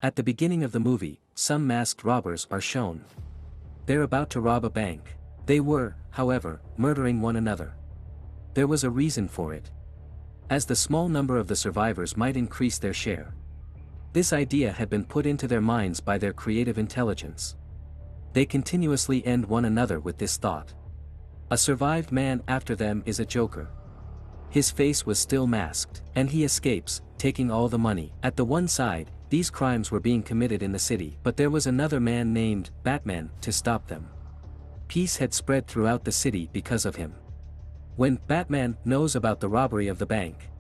At the beginning of the movie, some masked robbers are shown. They're about to rob a bank. They were, however, murdering one another. There was a reason for it. As the small number of the survivors might increase their share. This idea had been put into their minds by their creative intelligence. They continuously end one another with this thought. A survived man after them is a joker. His face was still masked, and he escapes, taking all the money. At the one side, these crimes were being committed in the city, but there was another man named Batman to stop them. Peace had spread throughout the city because of him. When Batman knows about the robbery of the bank,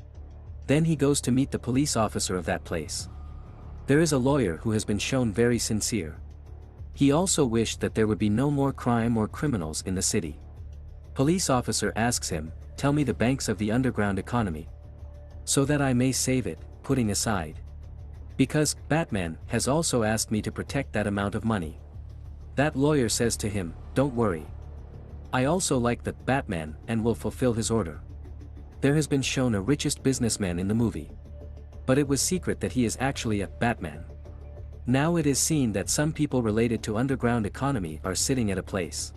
then he goes to meet the police officer of that place. There is a lawyer who has been shown very sincere. He also wished that there would be no more crime or criminals in the city. Police officer asks him, "Tell me the banks of the underground economy, so that I may save it, putting aside. Because Batman has also asked me to protect that amount of money." That lawyer says to him, "Don't worry. I also like the Batman and will fulfill his order." There has been shown a richest businessman in the movie. But it was secret that he is actually a Batman. Now it is seen that some people related to underground economy are sitting at a place.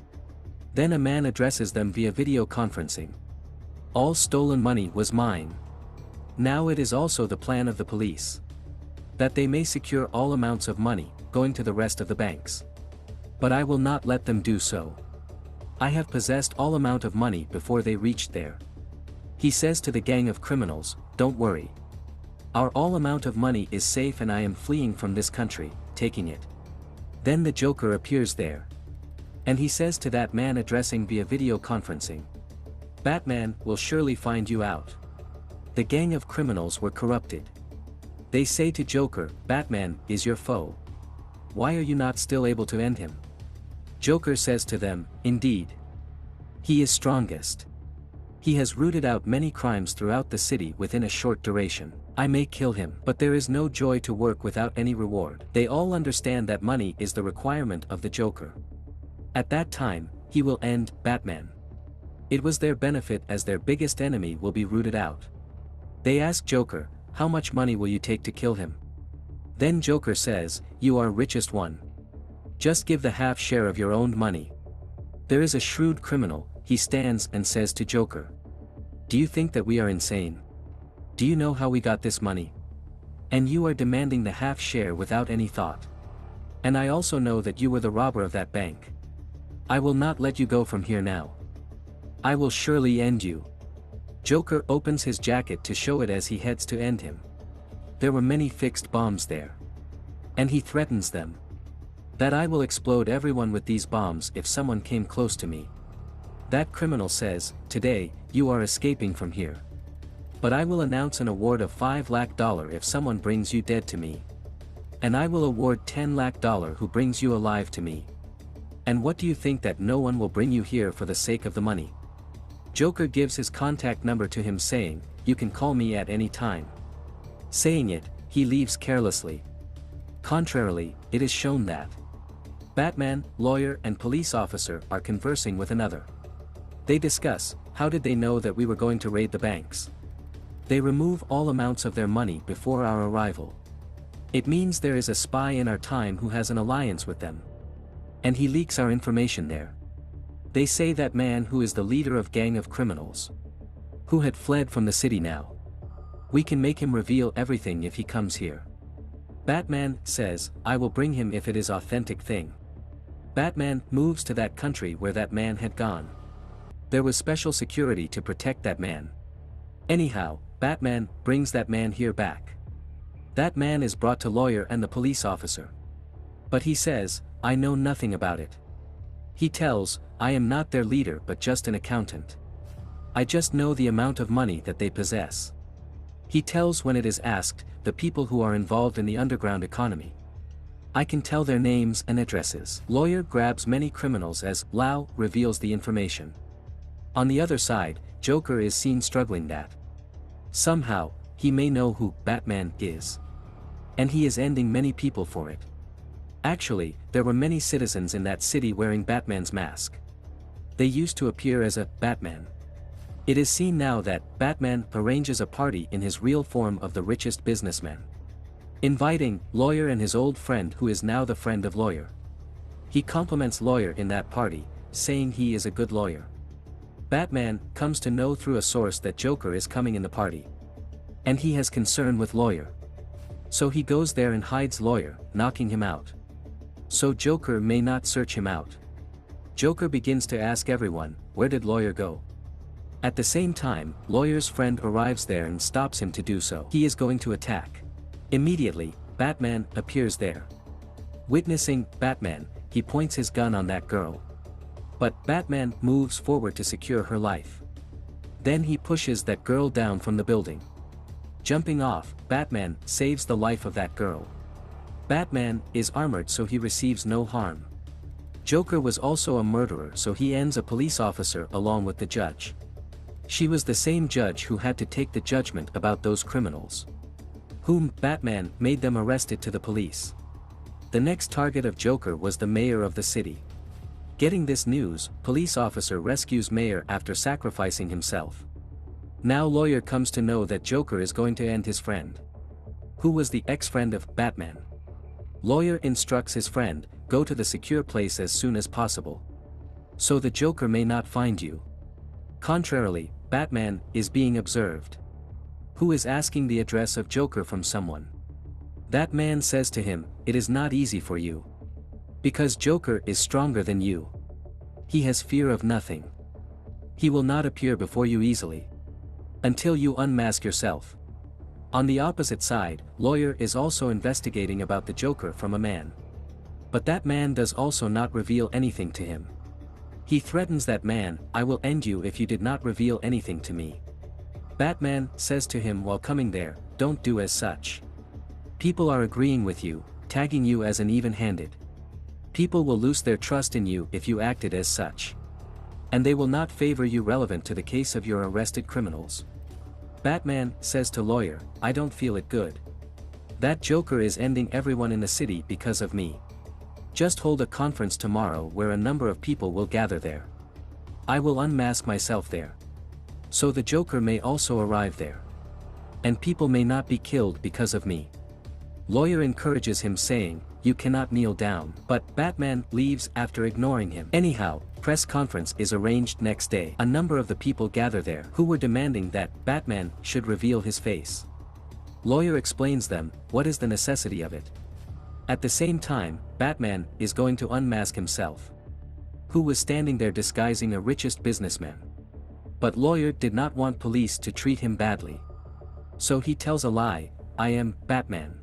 Then a man addresses them via video conferencing. "All stolen money was mine. Now it is also the plan of the police, that they may secure all amounts of money, going to the rest of the banks. But I will not let them do so. I have possessed all amount of money before they reached there." He says to the gang of criminals, "Don't worry. Our all amount of money is safe and I am fleeing from this country, taking it." Then the Joker appears there. And he says to that man addressing via video conferencing, "Batman will surely find you out." The gang of criminals were corrupted. They say to Joker, "Batman is your foe. Why are you not still able to end him?" Joker says to them, "Indeed. He is strongest. He has rooted out many crimes throughout the city within a short duration. I may kill him, but there is no joy to work without any reward." They all understand that money is the requirement of the Joker. At that time, he will end Batman. It was their benefit as their biggest enemy will be rooted out. They ask Joker, "How much money will you take to kill him?" Then Joker says, "You are richest one. Just give the half share of your own money." There is a shrewd criminal, he stands and says to Joker, "Do you think that we are insane? Do you know how we got this money? And you are demanding the half share without any thought. And I also know that you were the robber of that bank. I will not let you go from here now. I will surely end you." Joker opens his jacket to show it as he heads to end him. There were many fixed bombs there. And he threatens them, that I will explode everyone with these bombs if someone came close to me. That criminal says, "Today, you are escaping from here. But I will announce an award of $5 lakh if someone brings you dead to me. And I will award $10 lakh who brings you alive to me. And what do you think that no one will bring you here for the sake of the money?" Joker gives his contact number to him saying, "You can call me at any time." Saying it, he leaves carelessly. Contrarily, it is shown that Batman, lawyer and police officer are conversing with another. They discuss, how did they know that we were going to raid the banks? They remove all amounts of their money before our arrival. It means there is a spy in our time who has an alliance with them. And he leaks our information there. They say that man who is the leader of gang of criminals, who had fled from the city now. We can make him reveal everything if he comes here. Batman says, "I will bring him if it is authentic thing." Batman moves to that country where that man had gone. There was special security to protect that man. Anyhow, Batman brings that man here back. That man is brought to lawyer and the police officer. But he says, "I know nothing about it." He tells, "I am not their leader but just an accountant. I just know the amount of money that they possess." He tells when it is asked, the people who are involved in the underground economy. "I can tell their names and addresses." Lawyer grabs many criminals as Lau reveals the information. On the other side, Joker is seen struggling that somehow, he may know who Batman is. And he is ending many people for it. Actually, there were many citizens in that city wearing Batman's mask. They used to appear as a Batman. It is seen now that Batman arranges a party in his real form of the richest businessman. inviting Lawyer and his old friend who is now the friend of Lawyer. He compliments Lawyer in that party, saying he is a good lawyer. Batman comes to know through a source that Joker is coming in the party. And he has concern with Lawyer. So he goes there and hides Lawyer, knocking him out. So Joker may not search him out. Joker begins to ask everyone, where did Lawyer go? At the same time, Lawyer's friend arrives there and stops him to do so. He is going to attack. Immediately, Batman appears there. Witnessing Batman, he points his gun on that girl. But Batman moves forward to secure her life. Then he pushes that girl down from the building. Jumping off, Batman saves the life of that girl. Batman is armored so he receives no harm. Joker was also a murderer so he ends a police officer along with the judge. She was the same judge who had to take the judgment about those criminals, whom Batman made them arrested to the police. The next target of Joker was the mayor of the city. Getting this news, police officer rescues mayor after sacrificing himself. Now Lawyer comes to know that Joker is going to end his friend, who was the ex-friend of Batman. Lawyer instructs his friend, go to the secure place as soon as possible, so the Joker may not find you. Contrarily, Batman is being observed, who is asking the address of Joker from someone. That man says to him, it is not easy for you, because Joker is stronger than you. He has fear of nothing. He will not appear before you easily, until you unmask yourself. On the opposite side, Lawyer is also investigating about the Joker from a man. But that man does also not reveal anything to him. He threatens that man, I will end you if you did not reveal anything to me. Batman says to him while coming there, don't do as such. People are agreeing with you, tagging you as an even-handed. People will lose their trust in you if you acted as such. And they will not favor you relevant to the case of your arrested criminals. Batman says to Lawyer, I don't feel it good. That Joker is ending everyone in the city because of me. Just hold a conference tomorrow where a number of people will gather there. I will unmask myself there, so the Joker may also arrive there. And people may not be killed because of me. Lawyer encourages him saying, you cannot kneel down, but Batman leaves after ignoring him. Anyhow, press conference is arranged next day. A number of the people gather there who were demanding that Batman should reveal his face. Lawyer explains them, what is the necessity of it? At the same time, Batman is going to unmask himself, who was standing there disguising a richest businessman. But Lawyer did not want police to treat him badly. So he tells a lie, I am Batman.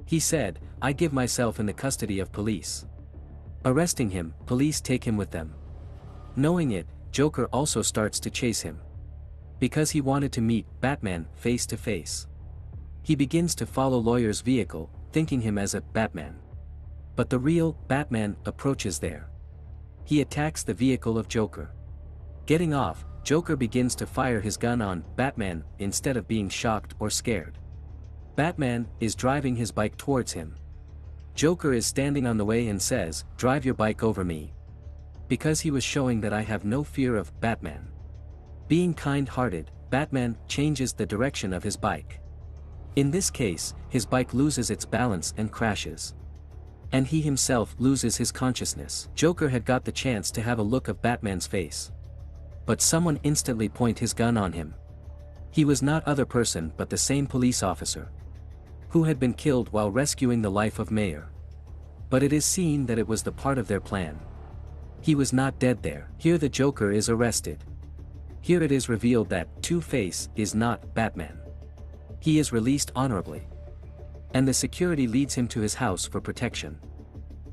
He said, I give myself in the custody of police. Arresting him, police take him with them. Knowing it, Joker also starts to chase him, because he wanted to meet Batman face to face. He begins to follow Lawyer's vehicle, thinking him as a Batman. But the real Batman approaches there. He attacks the vehicle of Joker. Getting off, Joker begins to fire his gun on Batman instead of being shocked or scared. Batman is driving his bike towards him. Joker is standing on the way and says, drive your bike over me. Because he was showing that I have no fear of Batman. Being kind-hearted, Batman changes the direction of his bike. In this case, his bike loses its balance and crashes. And he himself loses his consciousness. Joker had got the chance to have a look of Batman's face. But someone instantly point his gun on him. He was not other person but the same police officer, who had been killed while rescuing the life of Mayor. But it is seen that it was the part of their plan. He was not dead there. Here the Joker is arrested. Here it is revealed that Two-Face is not Batman. He is released honorably. And the security leads him to his house for protection.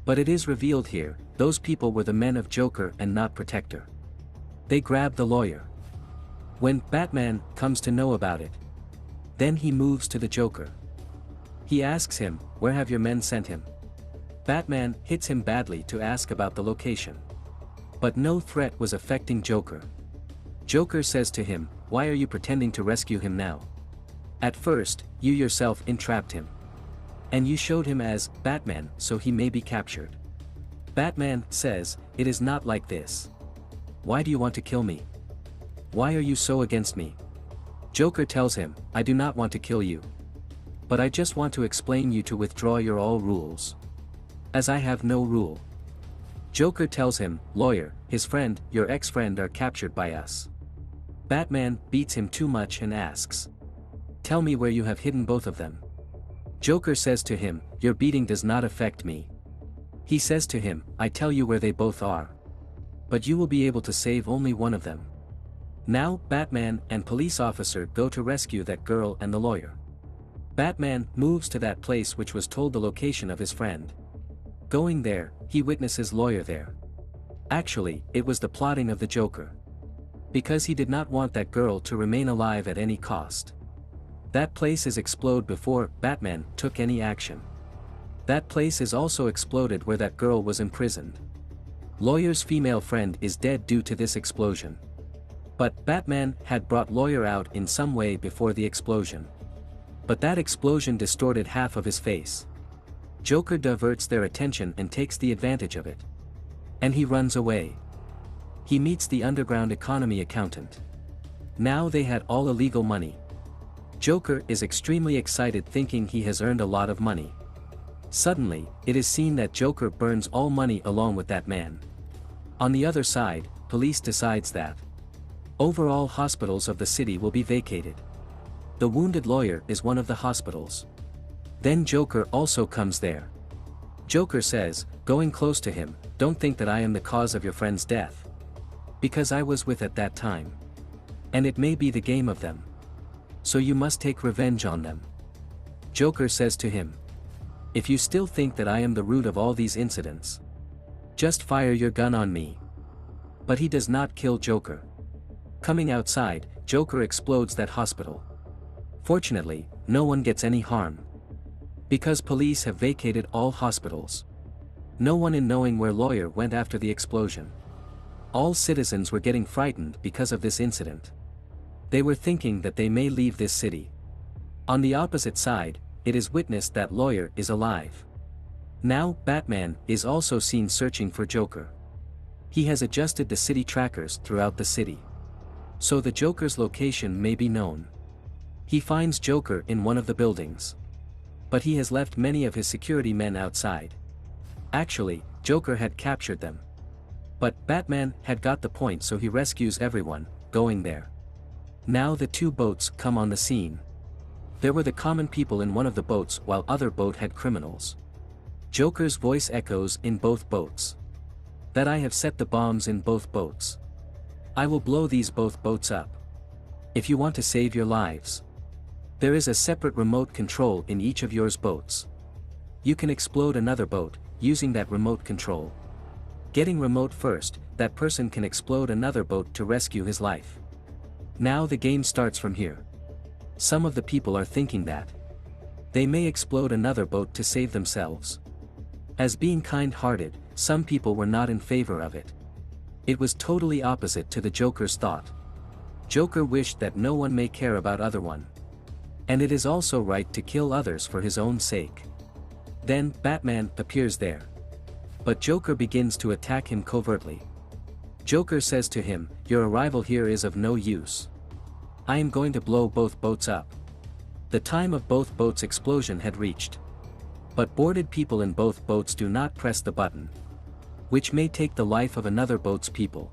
But it is revealed here, those people were the men of Joker and not Protector. They grab the Lawyer. When Batman comes to know about it, then he moves to the Joker. He asks him, where have your men sent him? Batman hits him badly to ask about the location. But no threat was affecting Joker. Joker says to him, why are you pretending to rescue him now? At first, you yourself entrapped him. And you showed him as Batman so he may be captured. Batman says, it is not like this. Why do you want to kill me? Why are you so against me? Joker tells him, I do not want to kill you. But I just want to explain you to withdraw your all rules. As I have no rule. Joker tells him, lawyer, his friend, your ex-friend are captured by us. Batman beats him too much and asks. Tell me where you have hidden both of them. Joker says to him, your beating does not affect me. He says to him, I tell you where they both are. But you will be able to save only one of them. Now, Batman and police officer go to rescue that girl and the lawyer. Batman moves to that place which was told the location of his friend. Going there, he witnesses lawyer there. Actually, it was the plotting of the Joker. Because he did not want that girl to remain alive at any cost. That place is explode before Batman took any action. That place is also exploded where that girl was imprisoned. Lawyer's female friend is dead due to this explosion. But Batman had brought lawyer out in some way before the explosion. But that explosion distorted half of his face. Joker diverts their attention and takes the advantage of it. And he runs away. He meets the underground economy accountant. Now they had all illegal money. Joker is extremely excited thinking he has earned a lot of money. Suddenly, it is seen that Joker burns all money along with that man. On the other side, police decides that overall hospitals of the city will be vacated. The wounded lawyer is one of the hospitals. Then Joker also comes there. Joker says, going close to him, don't think that I am the cause of your friend's death. Because I was with at that time. And it may be the game of them. So you must take revenge on them. Joker says to him. If you still think that I am the root of all these incidents, just fire your gun on me. But he does not kill Joker. Coming outside, Joker explodes that hospital. Fortunately, no one gets any harm. Because police have vacated all hospitals. No one in knowing where lawyer went after the explosion. All citizens were getting frightened because of this incident. They were thinking that they may leave this city. On the opposite side, it is witnessed that lawyer is alive. Now, Batman is also seen searching for Joker. He has adjusted the city trackers throughout the city. So the Joker's location may be known. He finds Joker in one of the buildings. But he has left many of his security men outside. Actually, Joker had captured them. But Batman had got the point, so he rescues everyone, going there. Now the two boats come on the scene. There were the common people in one of the boats while other boat had criminals. Joker's voice echoes in both boats. That I have set the bombs in both boats. I will blow these both boats up. If you want to save your lives. There is a separate remote control in each of yours boats. You can explode another boat, using that remote control. Getting remote first, that person can explode another boat to rescue his life. Now the game starts from here. Some of the people are thinking that they may explode another boat to save themselves. As being kind-hearted, some people were not in favor of it. It was totally opposite to the Joker's thought. Joker wished that no one may care about other one. And it is also right to kill others for his own sake. Then, Batman appears there. But Joker begins to attack him covertly. Joker says to him, your arrival here is of no use. I am going to blow both boats up. The time of both boats' explosion had reached. But boarded people in both boats do not press the button. Which may take the life of another boat's people.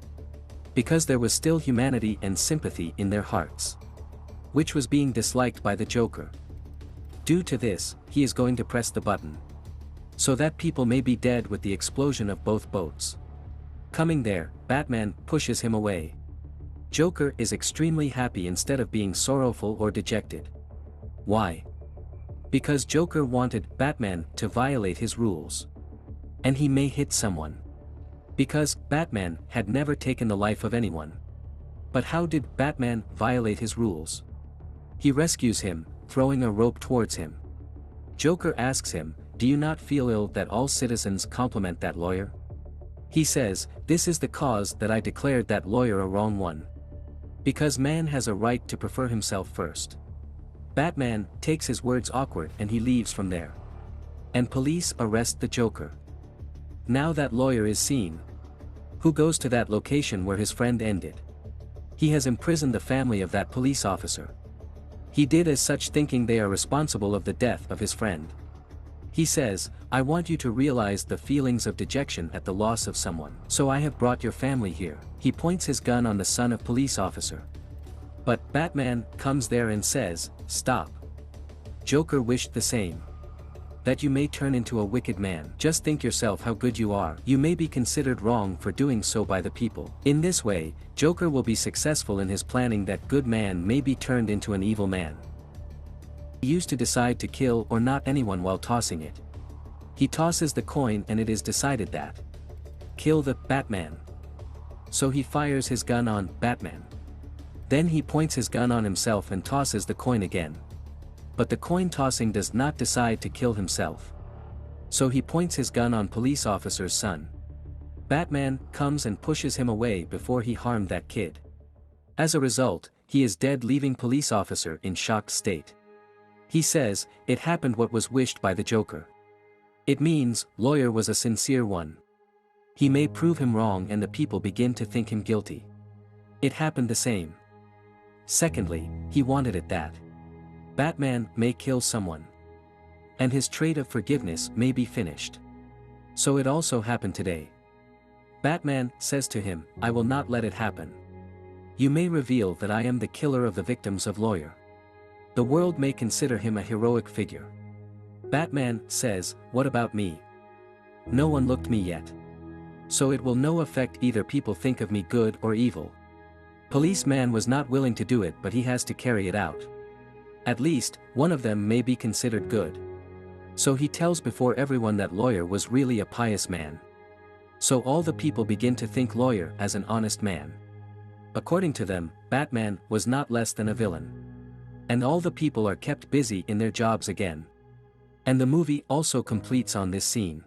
Because there was still humanity and sympathy in their hearts. Which was being disliked by the Joker. Due to this, he is going to press the button. So that people may be dead with the explosion of both boats. Coming there, Batman pushes him away. Joker is extremely happy instead of being sorrowful or dejected. Why? Because Joker wanted Batman to violate his rules. And he may hit someone. Because Batman had never taken the life of anyone. But how did Batman violate his rules? He rescues him, throwing a rope towards him. Joker asks him, do you not feel ill that all citizens compliment that lawyer? He says, this is the cause that I declared that lawyer a wrong one. Because man has a right to prefer himself first. Batman takes his words awkward and he leaves from there. And police arrest the Joker. Now that lawyer is seen. Who goes to that location where his friend ended. He has imprisoned the family of that police officer. He did as such thinking they are responsible of the death of his friend. He says, I want you to realize the feelings of dejection at the loss of someone. So I have brought your family here. He points his gun on the son of police officer. But Batman comes there and says, stop. Joker wished the same. That you may turn into a wicked man. Just think yourself how good you are. You may be considered wrong for doing so by the people. In this way, Joker will be successful in his planning that good man may be turned into an evil man. He used to decide to kill or not anyone while tossing it. He tosses the coin and it is decided that kill the Batman. So he fires his gun on Batman. Then he points his gun on himself and tosses the coin again. But the coin tossing does not decide to kill himself. So he points his gun on police officer's son. Batman comes and pushes him away before he harmed that kid. As a result, he is dead, leaving police officer in shocked state. He says, it happened what was wished by the Joker. It means, lawyer was a sincere one. He may prove him wrong and the people begin to think him guilty. It happened the same. Secondly, he wanted it that Batman may kill someone. And his trait of forgiveness may be finished. So it also happened today. Batman says to him, I will not let it happen. You may reveal that I am the killer of the victims of lawyer. The world may consider him a heroic figure. Batman says, what about me? No one looked me yet. So it will no affect either people think of me good or evil. Policeman was not willing to do it, but he has to carry it out. At least, one of them may be considered good. So he tells before everyone that lawyer was really a pious man. So all the people begin to think lawyer as an honest man. According to them, Batman was not less than a villain. And all the people are kept busy in their jobs again. And the movie also completes on this scene.